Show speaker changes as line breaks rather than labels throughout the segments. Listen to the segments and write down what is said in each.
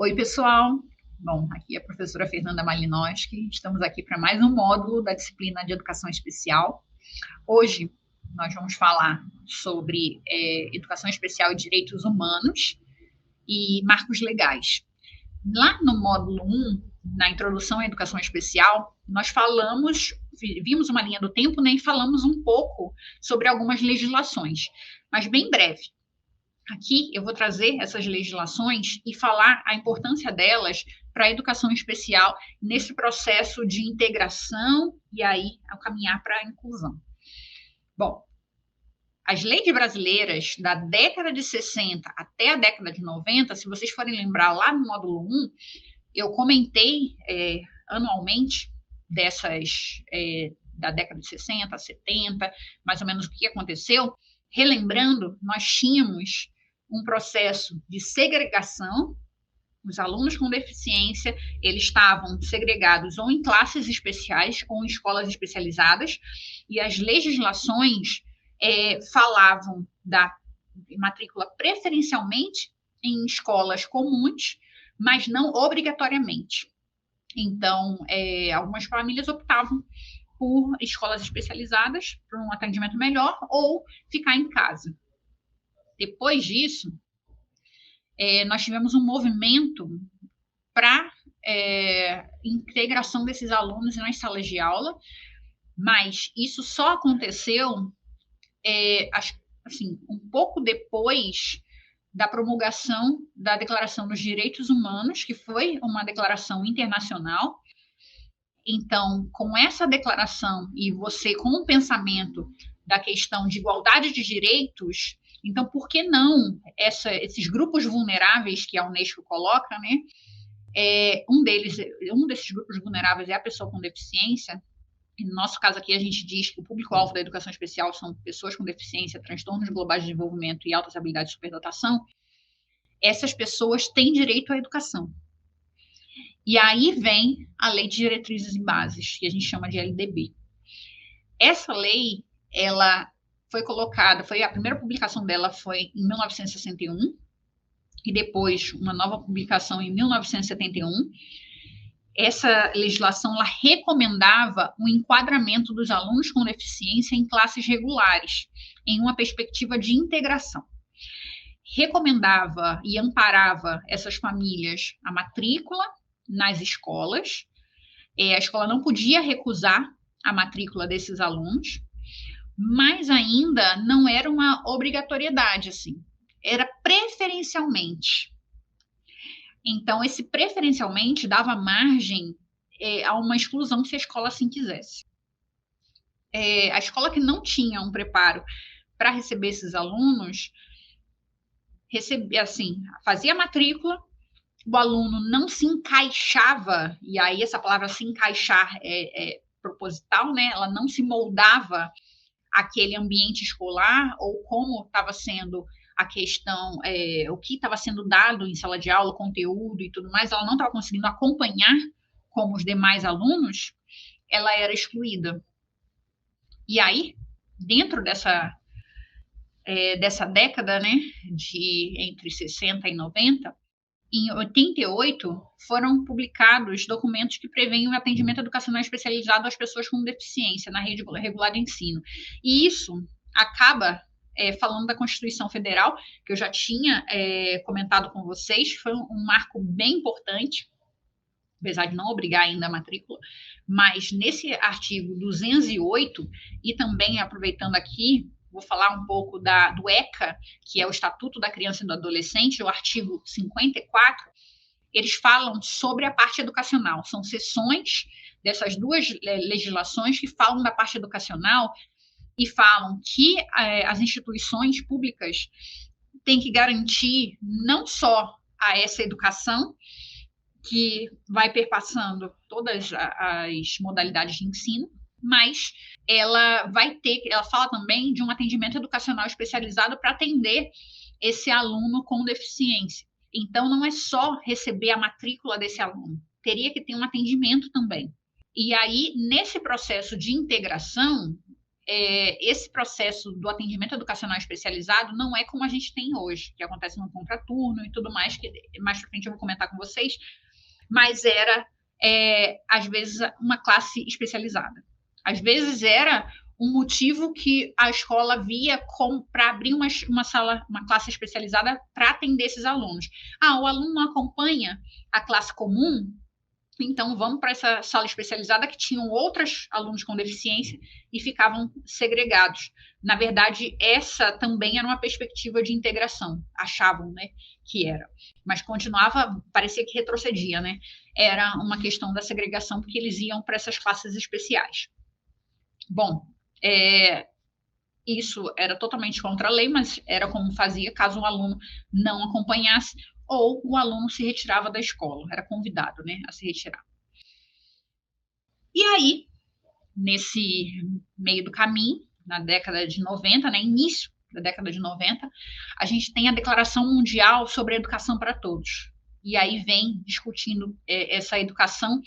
Oi, pessoal. Bom, aqui é a professora Fernanda Malinowski. Estamos aqui para mais um módulo da disciplina de Educação Especial. Hoje, nós vamos falar sobre Educação Especial e Direitos Humanos e marcos legais. Lá no módulo 1, na introdução à Educação Especial, nós vimos uma linha do tempo, né, e falamos um pouco sobre algumas legislações, mas bem breve. Aqui eu vou trazer essas legislações e falar a importância delas para a educação especial nesse processo de integração e aí ao caminhar para a inclusão. Bom, as leis brasileiras da década de 60 até a década de 90, se vocês forem lembrar lá no módulo 1, eu comentei anualmente dessas da década de 60, 70, mais ou menos o que aconteceu. Relembrando, nós tínhamos um processo de segregação. Os alunos com deficiência, eles estavam segregados ou em classes especiais ou em escolas especializadas, e as legislações falavam da matrícula preferencialmente em escolas comuns, mas não obrigatoriamente. Então, algumas famílias optavam por escolas especializadas, por um atendimento melhor, ou ficar em casa. Depois disso, nós tivemos um movimento para integração desses alunos nas salas de aula, mas isso só aconteceu assim, um pouco depois da promulgação da Declaração dos Direitos Humanos, que foi uma declaração internacional. Então, com essa declaração e você com o pensamento da questão de igualdade de direitos, então, por que não esses grupos vulneráveis que a Unesco coloca, né? Um desses grupos vulneráveis é a pessoa com deficiência. No nosso caso aqui, a gente diz que o público-alvo da educação especial são pessoas com deficiência, transtornos globais de desenvolvimento e altas habilidades de superdotação. Essas pessoas têm direito à educação. E aí vem a Lei de Diretrizes e Bases, que a gente chama de LDB. Essa lei, ela foi colocada, a primeira publicação dela foi em 1961, e depois uma nova publicação em 1971. Essa legislação, ela recomendava o enquadramento dos alunos com deficiência em classes regulares, em uma perspectiva de integração. Recomendava e amparava essas famílias a matrícula nas escolas. A escola não podia recusar a matrícula desses alunos, mas ainda não era uma obrigatoriedade, assim, era preferencialmente. Então, esse preferencialmente dava margem a uma exclusão se a escola assim quisesse. A escola que não tinha um preparo para receber esses alunos, fazia a matrícula, o aluno não se encaixava, e aí essa palavra se encaixar é proposital, né? Ela não se moldava aquele ambiente escolar, ou como estava sendo a questão, o que estava sendo dado em sala de aula, conteúdo e tudo mais, ela não estava conseguindo acompanhar como os demais alunos, ela era excluída. E aí, dentro dessa década, né, entre 60 e 90, em 88, foram publicados documentos que prevêem o atendimento educacional especializado às pessoas com deficiência na rede regular de ensino. E isso acaba falando da Constituição Federal, que eu já tinha comentado com vocês, foi um marco bem importante, apesar de não obrigar ainda a matrícula, mas nesse artigo 208, e também aproveitando aqui, vou falar um pouco do ECA, que é o Estatuto da Criança e do Adolescente, o artigo 54, eles falam sobre a parte educacional. São seções dessas duas legislações que falam da parte educacional e falam que as instituições públicas têm que garantir não só a essa educação, que vai perpassando todas as modalidades de ensino, mas ela fala também de um atendimento educacional especializado para atender esse aluno com deficiência. Então, não é só receber a matrícula desse aluno, teria que ter um atendimento também. E aí, nesse processo de integração, esse processo do atendimento educacional especializado não é como a gente tem hoje, que acontece no contraturno e tudo mais, que mais para frente eu vou comentar com vocês, mas era, às vezes, uma classe especializada. Às vezes era um motivo que a escola via para abrir uma sala, uma classe especializada para atender esses alunos. O aluno não acompanha a classe comum, então vamos para essa sala especializada que tinham outros alunos com deficiência e ficavam segregados. Na verdade, essa também era uma perspectiva de integração, achavam, né, que era. Mas continuava, parecia que retrocedia, né? Era uma questão da segregação, porque eles iam para essas classes especiais. Bom, isso era totalmente contra a lei, mas era como fazia caso o aluno não acompanhasse ou o aluno se retirava da escola, era convidado, né, a se retirar. E aí, nesse meio do caminho, na década de 90, né, início da década de 90, a gente tem a Declaração Mundial sobre a Educação para Todos. E aí vem discutindo essa educação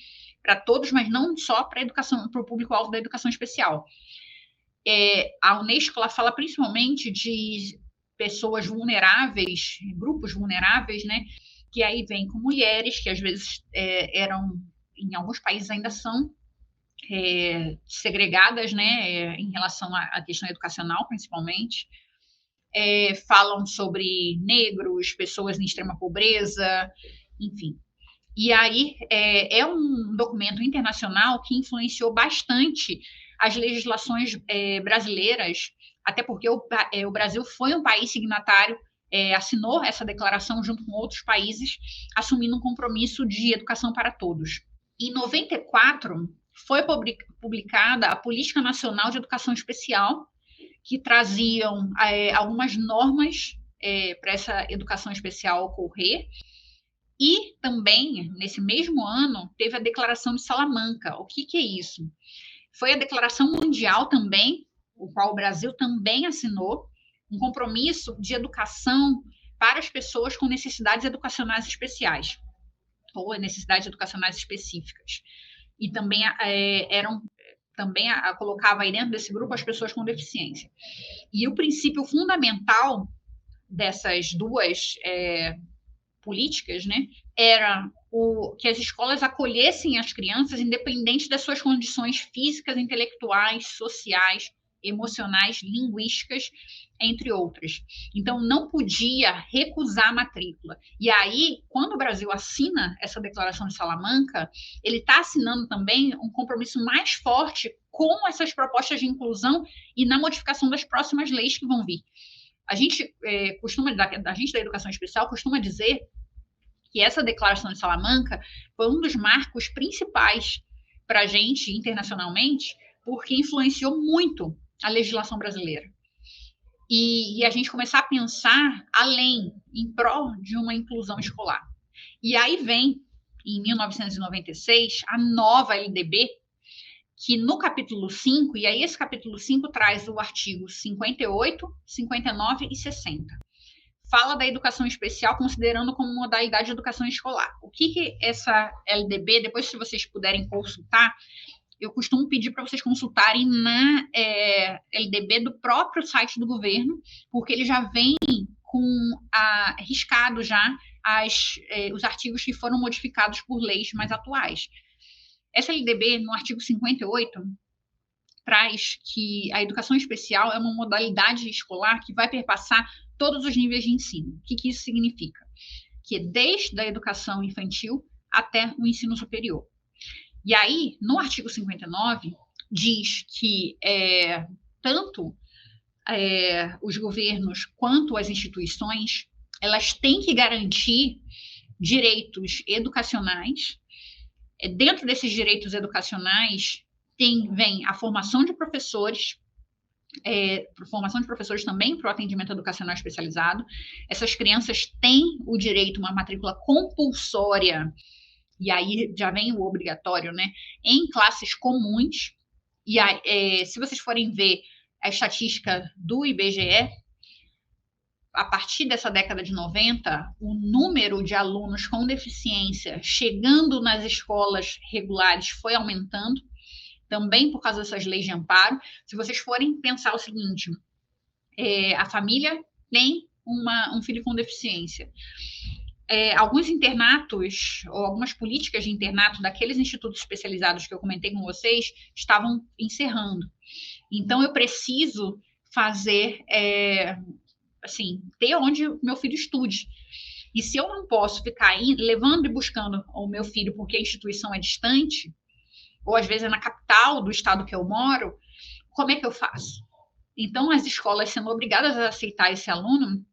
para todos, mas não só para a educação, para o público-alvo da educação especial. A Unesco ela fala principalmente de pessoas vulneráveis, grupos vulneráveis, né? Que aí vem com mulheres, que às vezes eram, em alguns países ainda são, segregadas, né? Em relação à questão educacional, principalmente. Falam sobre negros, pessoas em extrema pobreza, enfim. E aí é um documento internacional que influenciou bastante as legislações brasileiras, até porque o Brasil foi um país signatário, assinou essa declaração junto com outros países, assumindo um compromisso de educação para todos. Em 94, foi publicada a Política Nacional de Educação Especial, que traziam algumas normas para essa educação especial ocorrer. E também, nesse mesmo ano, teve a Declaração de Salamanca. O que é isso? Foi a Declaração Mundial também, o qual o Brasil também assinou, um compromisso de educação para as pessoas com necessidades educacionais especiais, ou necessidades educacionais específicas. E também colocava aí dentro desse grupo as pessoas com deficiência. E o princípio fundamental dessas duas políticas, né, era que as escolas acolhessem as crianças independente das suas condições físicas, intelectuais, sociais, emocionais, linguísticas, entre outras. Então, não podia recusar a matrícula. E aí, quando o Brasil assina essa Declaração de Salamanca, ele está assinando também um compromisso mais forte com essas propostas de inclusão e na modificação das próximas leis que vão vir. A gente da educação especial costuma dizer que essa Declaração de Salamanca foi um dos marcos principais para a gente internacionalmente, porque influenciou muito a legislação brasileira. E a gente começar a pensar além, em prol de uma inclusão escolar. E aí vem, em 1996, a nova LDB, que no capítulo 5, e aí esse capítulo 5 traz o artigo 58, 59 e 60. Fala da educação especial considerando como modalidade de educação escolar. O que essa LDB, depois se vocês puderem consultar, eu costumo pedir para vocês consultarem na LDB do próprio site do governo, porque ele já vem riscado já os artigos que foram modificados por leis mais atuais. Essa LDB, no artigo 58, traz que a educação especial é uma modalidade escolar que vai perpassar todos os níveis de ensino. O que isso significa? Que desde a educação infantil até o ensino superior. E aí, no artigo 59, diz que tanto os governos quanto as instituições, elas têm que garantir direitos educacionais. Dentro desses direitos educacionais, vem a formação de professores, também para o atendimento educacional especializado. Essas crianças têm o direito a uma matrícula compulsória, e aí já vem o obrigatório, né, em classes comuns. E aí, se vocês forem ver a estatística do IBGE, a partir dessa década de 90, o número de alunos com deficiência chegando nas escolas regulares foi aumentando. também por causa dessas leis de amparo. Se vocês forem pensar o seguinte, a família tem um filho com deficiência. Alguns internatos, ou algumas políticas de internato daqueles institutos especializados que eu comentei com vocês, estavam encerrando. Então, eu preciso fazer, assim, ter onde o meu filho estude. E se eu não posso ficar levando e buscando o meu filho porque a instituição é distante, ou às vezes é na capital do estado que eu moro, como é que eu faço? Então, as escolas sendo obrigadas a aceitar esse aluno,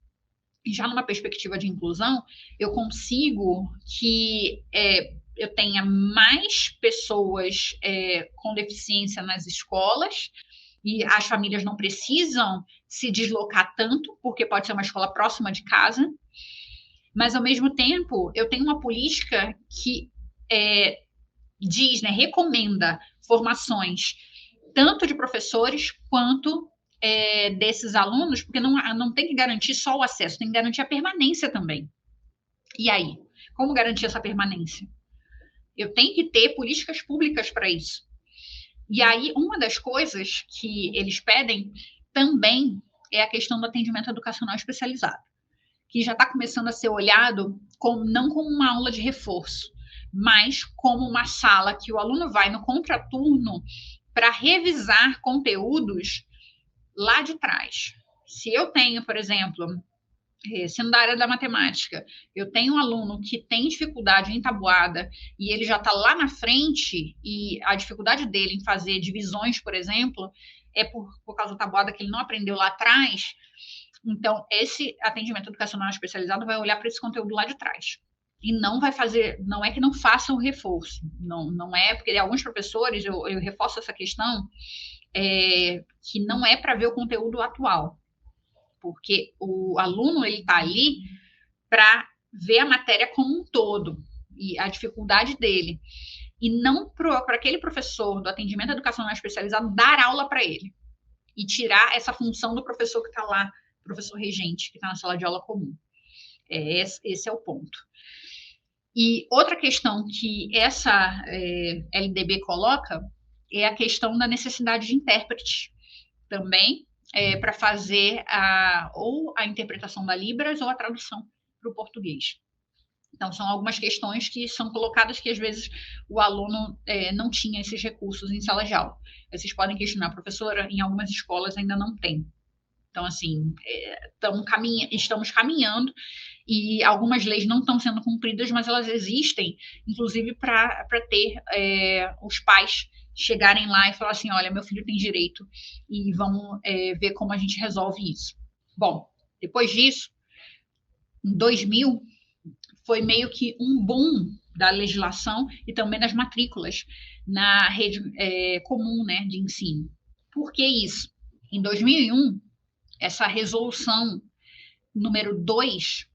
já numa perspectiva de inclusão, eu consigo que eu tenha mais pessoas com deficiência nas escolas, e as famílias não precisam se deslocar tanto, porque pode ser uma escola próxima de casa, mas, ao mesmo tempo, eu tenho uma política que diz, né, recomenda formações tanto de professores quanto desses alunos, porque não tem que garantir só o acesso, tem que garantir a permanência também. E aí, como garantir essa permanência? Eu tenho que ter políticas públicas para isso. E aí, uma das coisas que eles pedem também é a questão do atendimento educacional especializado, que já está começando a ser olhado não como uma aula de reforço, mas como uma sala que o aluno vai no contraturno para revisar conteúdos lá de trás. Se eu tenho, por exemplo, sendo da área da matemática, eu tenho um aluno que tem dificuldade em tabuada e ele já está lá na frente e a dificuldade dele em fazer divisões, por exemplo, é por causa da tabuada que ele não aprendeu lá atrás. Então, esse atendimento educacional especializado vai olhar para esse conteúdo lá de trás. E não vai fazer, não é que não faça o reforço, não é, porque alguns professores, eu reforço essa questão, que não é para ver o conteúdo atual, porque o aluno ele está ali para ver a matéria como um todo e a dificuldade dele, e não para aquele professor do atendimento educacional especializado dar aula para ele e tirar essa função do professor que está lá, professor regente, que está na sala de aula comum. Esse é o ponto. E outra questão que essa LDB coloca é a questão da necessidade de intérprete também, para fazer ou a interpretação da Libras ou a tradução para o português. Então, são algumas questões que são colocadas que, às vezes, o aluno não tinha esses recursos em sala de aula. Vocês podem questionar, professora, em algumas escolas ainda não tem. Então, assim, estamos caminhando e algumas leis não estão sendo cumpridas, mas elas existem, inclusive, para ter os pais chegarem lá e falar assim, olha, meu filho tem direito, e vamos ver como a gente resolve isso. Bom, depois disso, em 2000, foi meio que um boom da legislação e também das matrículas na rede comum, né, de ensino. Por que isso? Em 2001, essa resolução número 2,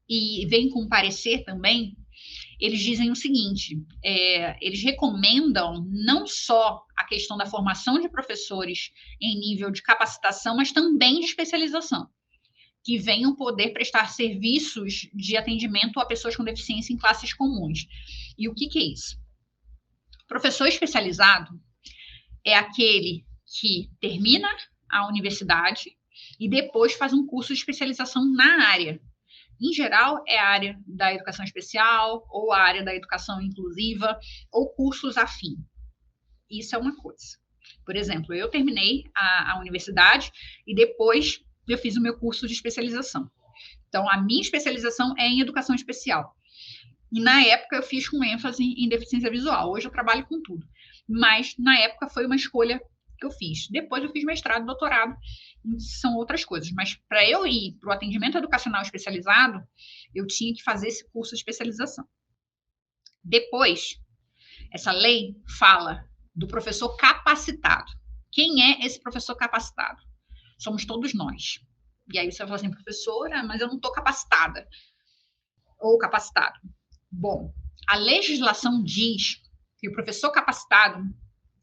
e vem com parecer também, eles dizem o seguinte, eles recomendam não só a questão da formação de professores em nível de capacitação, mas também de especialização, que venham poder prestar serviços de atendimento a pessoas com deficiência em classes comuns. E o que é isso? Professor especializado é aquele que termina a universidade e depois faz um curso de especialização na área. Em geral, é a área da educação especial, ou a área da educação inclusiva, ou cursos afim. Isso é uma coisa. Por exemplo, eu terminei a universidade e depois eu fiz o meu curso de especialização. Então, a minha especialização é em educação especial. E, na época, eu fiz com ênfase em deficiência visual. Hoje eu trabalho com tudo. Mas, na época, foi uma escolha que eu fiz. Depois eu fiz mestrado, doutorado, são outras coisas. Mas para eu ir para o atendimento educacional especializado, eu tinha que fazer esse curso de especialização. Depois, essa lei fala do professor capacitado. Quem é esse professor capacitado? Somos todos nós. E aí você vai falar assim, professora, mas eu não estou capacitada. Ou capacitado. Bom, a legislação diz que o professor capacitado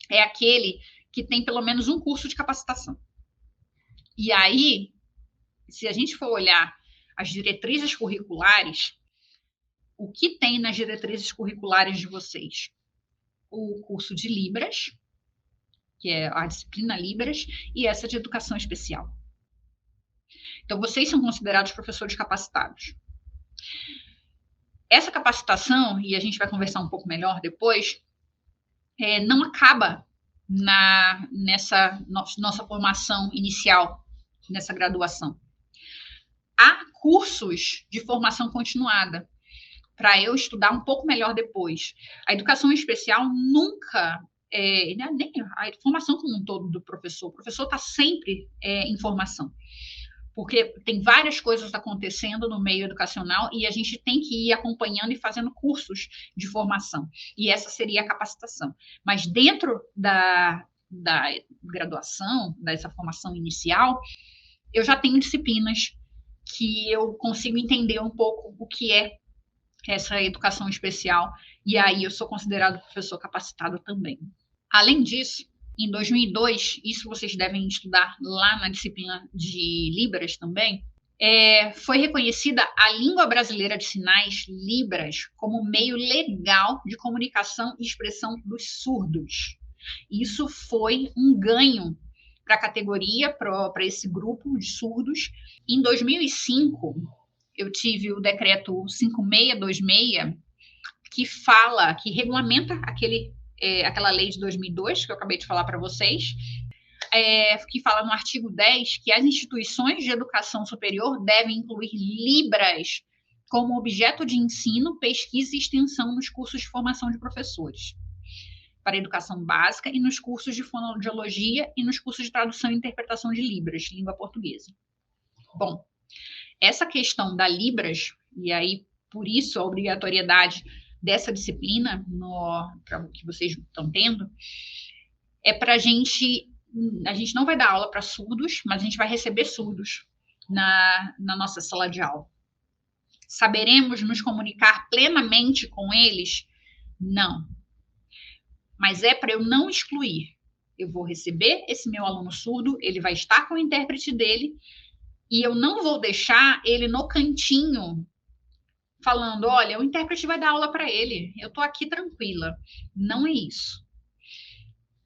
é aquele que tem pelo menos um curso de capacitação. E aí, se a gente for olhar as diretrizes curriculares, o que tem nas diretrizes curriculares de vocês? O curso de Libras, que é a disciplina Libras, e essa de educação especial. Então, vocês são considerados professores capacitados. Essa capacitação, e a gente vai conversar um pouco melhor depois, não acaba nessa nossa formação inicial, nessa graduação. Há cursos de formação continuada para eu estudar um pouco melhor depois. A educação especial nunca, nem a formação como um todo do professor. O professor está sempre em formação, porque tem várias coisas acontecendo no meio educacional e a gente tem que ir acompanhando e fazendo cursos de formação. E essa seria a capacitação. Mas dentro da graduação, dessa formação inicial, eu já tenho disciplinas que eu consigo entender um pouco o que é essa educação especial, e aí eu sou considerado professor capacitado também. Além disso, em 2002, isso vocês devem estudar lá na disciplina de Libras também, foi reconhecida a língua brasileira de sinais, Libras, como meio legal de comunicação e expressão dos surdos. Isso foi um ganho para a categoria, para esse grupo de surdos. Em 2005, eu tive o decreto 5626, que regulamenta aquela lei de 2002, que eu acabei de falar para vocês, que fala no artigo 10 que as instituições de educação superior devem incluir Libras como objeto de ensino, pesquisa e extensão nos cursos de formação de professores para a educação básica e nos cursos de fonoaudiologia e nos cursos de tradução e interpretação de Libras, língua portuguesa. Bom, essa questão da Libras, e aí por isso a obrigatoriedade dessa disciplina que vocês estão tendo, é para a gente não vai dar aula para surdos, mas a gente vai receber surdos na nossa sala de aula. Saberemos nos comunicar plenamente com eles? Não. Mas é para eu não excluir. Eu vou receber esse meu aluno surdo, ele vai estar com o intérprete dele, e eu não vou deixar ele no cantinho falando, olha, o intérprete vai dar aula para ele, eu estou aqui tranquila. Não é isso.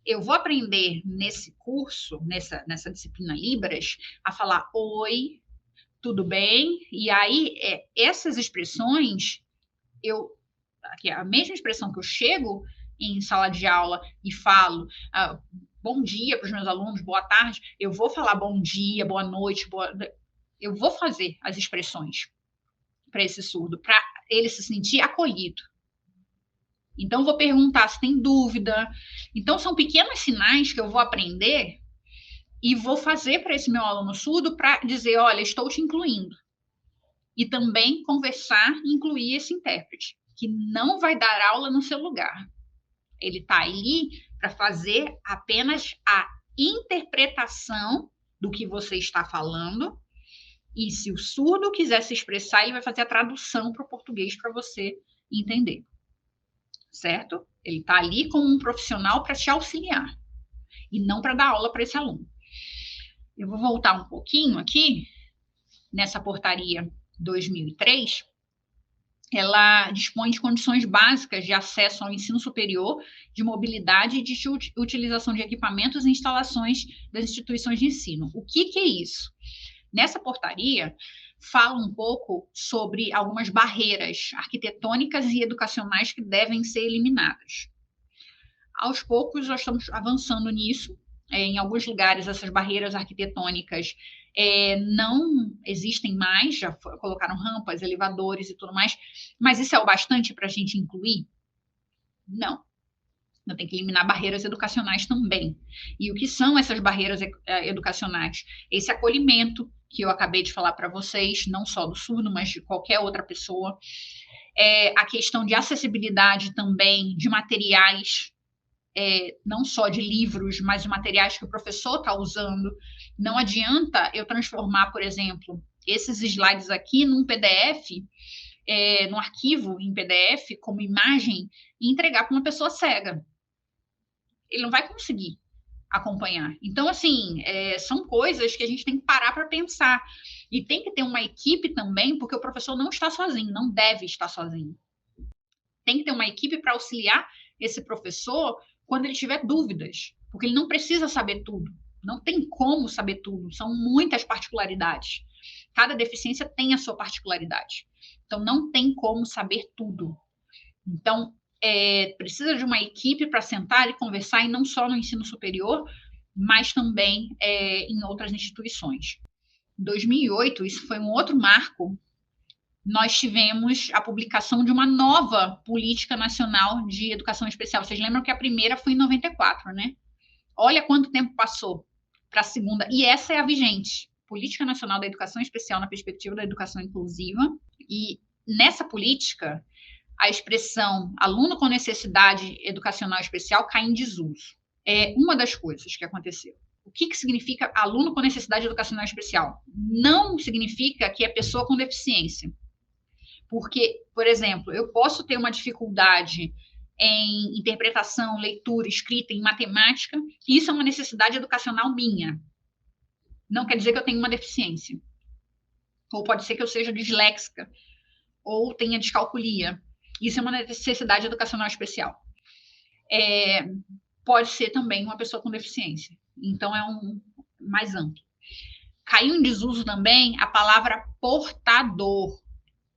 Eu vou aprender nesse curso, nessa disciplina Libras, a falar oi, tudo bem? E aí, essas expressões, a mesma expressão que eu chego em sala de aula e falo bom dia para os meus alunos, boa tarde, eu vou falar bom dia, boa noite, eu vou fazer as expressões para esse surdo, para ele se sentir acolhido. Então, vou perguntar se tem dúvida. Então, são pequenos sinais que eu vou aprender e vou fazer para esse meu aluno surdo para dizer, olha, estou te incluindo. E também conversar e incluir esse intérprete, que não vai dar aula no seu lugar. Ele está ali para fazer apenas a interpretação do que você está falando, e se o surdo quiser se expressar, ele vai fazer a tradução para o português para você entender. Certo? Ele está ali como um profissional para te auxiliar, e não para dar aula para esse aluno. Eu vou voltar um pouquinho aqui, nessa portaria 2003, ela dispõe de condições básicas de acesso ao ensino superior, de mobilidade e de utilização de equipamentos e instalações das instituições de ensino. O que é isso? Nessa portaria, fala um pouco sobre algumas barreiras arquitetônicas e educacionais que devem ser eliminadas. Aos poucos, nós estamos avançando nisso. Em alguns lugares, essas barreiras arquitetônicas não existem mais, já colocaram rampas, elevadores e tudo mais, mas isso é o bastante para a gente incluir? Não. Eu tenho que eliminar barreiras educacionais também. E o que são essas barreiras educacionais? Esse acolhimento que eu acabei de falar para vocês, não só do surdo, mas de qualquer outra pessoa. A questão de acessibilidade também de materiais, não só de livros, mas de materiais que o professor está usando. Não adianta eu transformar, por exemplo, esses slides aqui num PDF, num arquivo em PDF, como imagem, e entregar para uma pessoa cega. Ele não vai conseguir acompanhar. Então, assim, são coisas que a gente tem que parar para pensar. E tem que ter uma equipe também, porque o professor não está sozinho, não deve estar sozinho. Tem que ter uma equipe para auxiliar esse professor quando ele tiver dúvidas, porque porque ele não precisa saber tudo, não tem como saber tudo, são muitas particularidades. Cada deficiência tem a sua particularidade, então não tem como saber tudo. Então, precisa de uma equipe para sentar e conversar, e não só no ensino superior, mas também em outras instituições. Em 2008, isso foi um outro marco, nós tivemos a publicação de uma nova Política Nacional de Educação Especial. Vocês lembram que a primeira foi em 94, né? Olha quanto tempo passou para a segunda. E essa é a vigente. Política Nacional da Educação Especial na perspectiva da educação inclusiva. E nessa política, a expressão aluno com necessidade educacional especial cai em desuso. É uma das coisas que aconteceu. O que significa aluno com necessidade educacional especial? Não significa que é pessoa com deficiência. Porque, por exemplo, eu posso ter uma dificuldade em interpretação, leitura, escrita, em matemática, e isso é uma necessidade educacional minha. Não quer dizer que eu tenho uma deficiência. Ou pode ser que eu seja disléxica, ou tenha descalculia. Isso é uma necessidade educacional especial. Pode ser também uma pessoa com deficiência. Então, é mais amplo. Caiu em desuso também a palavra portador.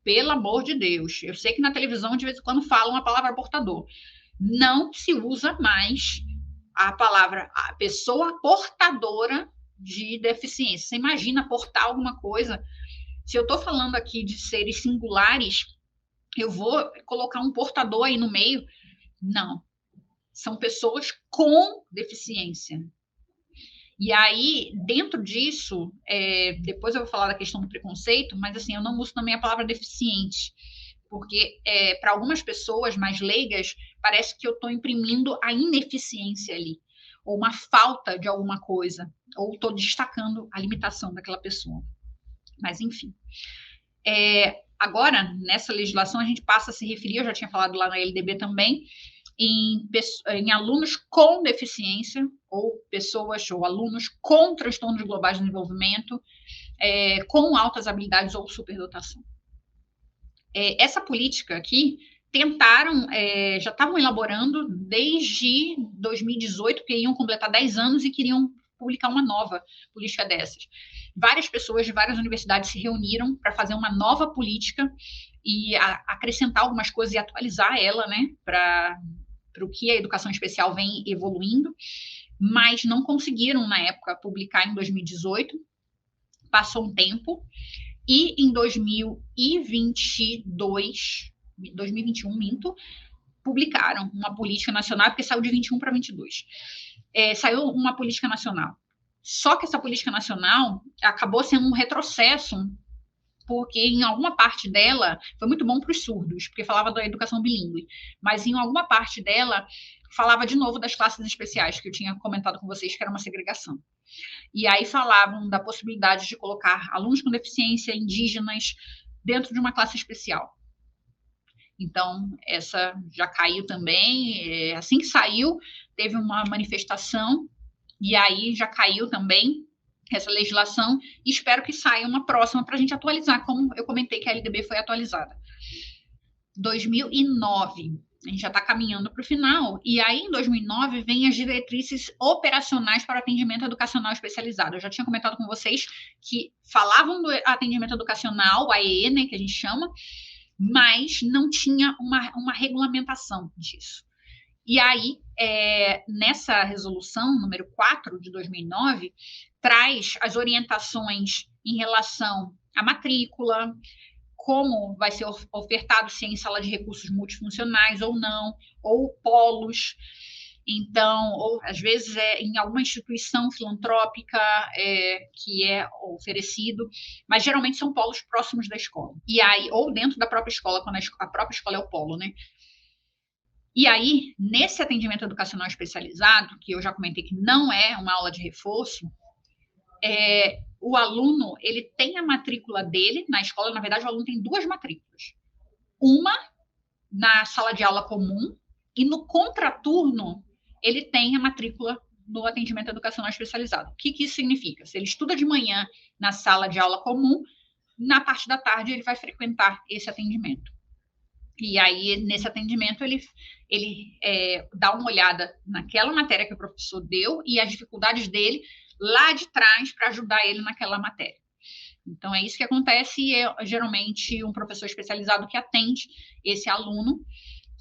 Pelo amor de Deus. Eu sei que na televisão, de vez em quando, falam a palavra portador. Não se usa mais a palavra a pessoa portadora de deficiência. Você imagina portar alguma coisa? Se eu estou falando aqui de seres singulares, eu vou colocar um portador aí no meio? Não. São pessoas com deficiência. E aí, dentro disso, depois eu vou falar da questão do preconceito, mas assim, eu não uso também a palavra deficiente, porque para algumas pessoas mais leigas, parece que eu estou imprimindo a ineficiência ali, ou uma falta de alguma coisa, ou estou destacando a limitação daquela pessoa. Mas, enfim. Agora, nessa legislação, a gente passa a se referir, eu já tinha falado lá na LDB também, em alunos com deficiência, ou pessoas, ou alunos com transtornos globais de desenvolvimento, com altas habilidades ou superdotação. Essa política aqui, tentaram, já estavam elaborando desde 2018, porque iam completar 10 anos e queriam publicar uma nova política dessas. Várias pessoas de várias universidades se reuniram para fazer uma nova política e acrescentar algumas coisas e atualizar ela, né, para o que a educação especial vem evoluindo, mas não conseguiram, na época, publicar em 2018, passou um tempo, e em 2021, publicaram uma política nacional, porque saiu de 21 para 22. Saiu uma política nacional. Só que essa política nacional acabou sendo um retrocesso, porque em alguma parte dela foi muito bom para os surdos, porque falava da educação bilíngue, mas em alguma parte dela falava de novo das classes especiais, que eu tinha comentado com vocês que era uma segregação. E aí falavam da possibilidade de colocar alunos com deficiência, indígenas, dentro de uma classe especial. Então, essa já caiu também. Assim que saiu, teve uma manifestação, e aí já caiu também essa legislação, e espero que saia uma próxima para a gente atualizar, como eu comentei que a LDB foi atualizada. 2009, a gente já está caminhando para o final, e aí em 2009 vem as diretrizes operacionais para o atendimento educacional especializado. Eu já tinha comentado com vocês que falavam do atendimento educacional, o AEE, né, que a gente chama, mas não tinha uma regulamentação disso. E aí, nessa resolução, número 4 de 2009, traz as orientações em relação à matrícula, como vai ser ofertado, se é em sala de recursos multifuncionais ou não, ou polos. Então, ou às vezes em alguma instituição filantrópica que é oferecido, mas geralmente são polos próximos da escola. E aí, ou dentro da própria escola, quando a própria escola é o polo, né? E aí, nesse atendimento educacional especializado, que eu já comentei que não é uma aula de reforço, o aluno, ele tem a matrícula dele na escola. Na verdade, o aluno tem 2 matrículas. Uma na sala de aula comum, e no contraturno, ele tem a matrícula no atendimento educacional especializado. O que isso significa? Se ele estuda de manhã na sala de aula comum, na parte da tarde ele vai frequentar esse atendimento. E aí, nesse atendimento, ele dá uma olhada naquela matéria que o professor deu e as dificuldades dele lá de trás para ajudar ele naquela matéria. Então, é isso que acontece e é geralmente um professor especializado que atende esse aluno,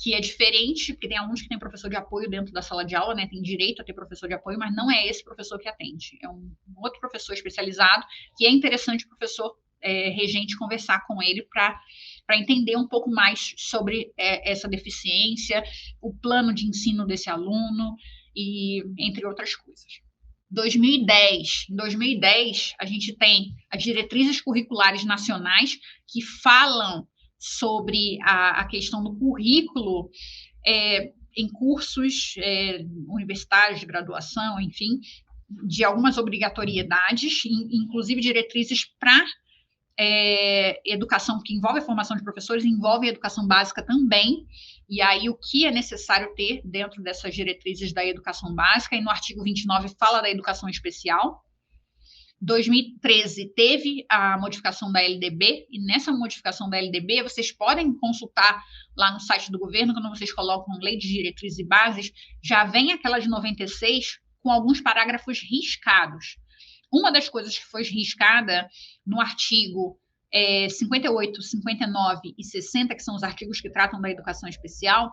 que é diferente, porque tem alunos que têm professor de apoio dentro da sala de aula, né? Tem direito a ter professor de apoio, mas não é esse professor que atende. É um outro professor especializado, que é interessante o professor regente conversar com ele para entender um pouco mais sobre essa deficiência, o plano de ensino desse aluno, e entre outras coisas. 2010. Em 2010, a gente tem as diretrizes curriculares nacionais que falam sobre a questão do currículo em cursos universitários de graduação, enfim, de algumas obrigatoriedades, inclusive diretrizes para educação, que envolve a formação de professores, envolve a educação básica também, e aí o que é necessário ter dentro dessas diretrizes da educação básica, e no artigo 29 fala da educação especial. 2013 teve a modificação da LDB, e nessa modificação da LDB, vocês podem consultar lá no site do governo, quando vocês colocam Lei de Diretrizes e Bases, já vem aquela de 96 com alguns parágrafos riscados. Uma das coisas que foi riscada no artigo 58, 59 e 60, que são os artigos que tratam da educação especial,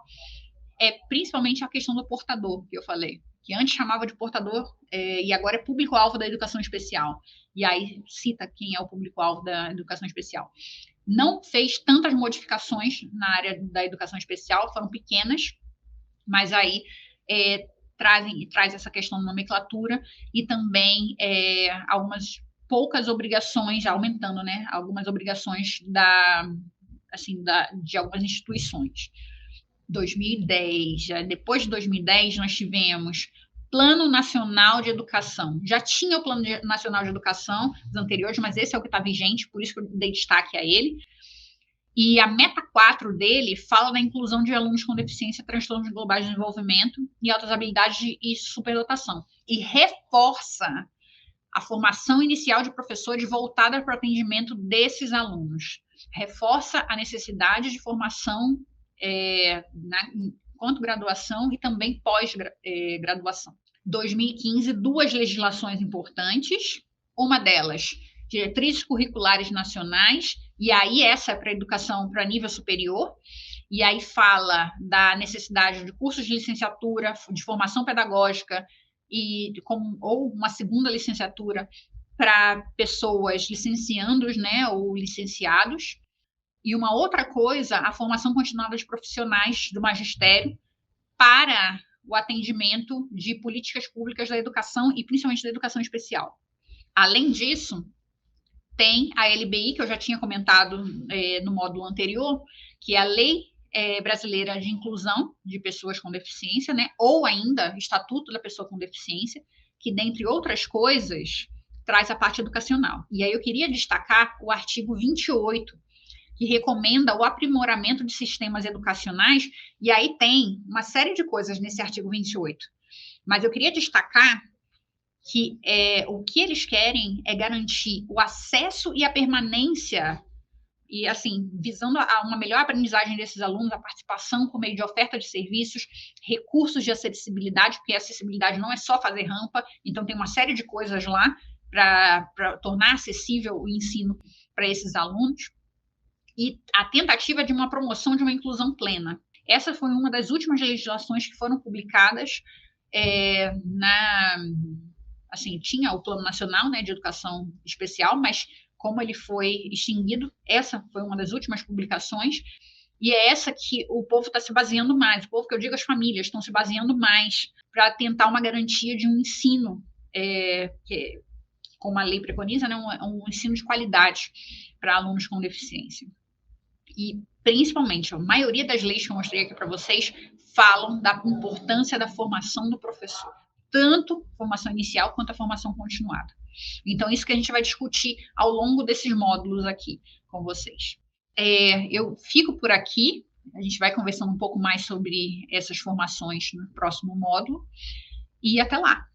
é principalmente a questão do portador, que eu falei, que antes chamava de portador e agora é público-alvo da educação especial. E aí cita quem é o público-alvo da educação especial. Não fez tantas modificações na área da educação especial, foram pequenas, mas aí traz essa questão da nomenclatura e também algumas poucas obrigações, aumentando, né, algumas obrigações de algumas instituições. 2010, depois de 2010, nós tivemos Plano Nacional de Educação. Já tinha o Plano Nacional de Educação dos anteriores, mas esse é o que está vigente, por isso que eu dei destaque a ele. E a meta 4 dele fala da inclusão de alunos com deficiência, transtornos globais de desenvolvimento e altas habilidades e superdotação. E reforça a formação inicial de professores voltada para o atendimento desses alunos. Reforça a necessidade de formação enquanto graduação e também pós-graduação. 2015, 2 legislações importantes. Uma delas, diretrizes curriculares nacionais, e aí essa é para educação para nível superior, e aí fala da necessidade de cursos de licenciatura, de formação pedagógica, ou uma segunda licenciatura para pessoas licenciandos, né, ou licenciados. E uma outra coisa, a formação continuada de profissionais do magistério para o atendimento de políticas públicas da educação e principalmente da educação especial. Além disso, tem a LBI, que eu já tinha comentado no módulo anterior, que é a Lei Brasileira de Inclusão de Pessoas com Deficiência, né? Ou ainda Estatuto da Pessoa com Deficiência, que, dentre outras coisas, traz a parte educacional. E aí eu queria destacar o artigo 28, que recomenda o aprimoramento de sistemas educacionais, e aí tem uma série de coisas nesse artigo 28. Mas eu queria destacar que o que eles querem é garantir o acesso e a permanência, e assim, visando uma melhor aprendizagem desses alunos, a participação por meio de oferta de serviços, recursos de acessibilidade, porque a acessibilidade não é só fazer rampa, então tem uma série de coisas lá para tornar acessível o ensino para esses alunos, e a tentativa de uma promoção de uma inclusão plena. Essa foi uma das últimas legislações que foram publicadas assim, tinha o Plano Nacional, né, de Educação Especial, mas como ele foi extinguido, essa foi uma das últimas publicações, e é essa que o povo está se baseando mais, o povo que eu digo, as famílias, estão se baseando mais para tentar uma garantia de um ensino, que, como a lei preconiza, né, um ensino de qualidade para alunos com deficiência. E, principalmente, a maioria das leis que eu mostrei aqui para vocês falam da importância da formação do professor, tanto formação inicial quanto a formação continuada. Então, isso que a gente vai discutir ao longo desses módulos aqui com vocês. Eu fico por aqui, a gente vai conversando um pouco mais sobre essas formações no próximo módulo, e até lá!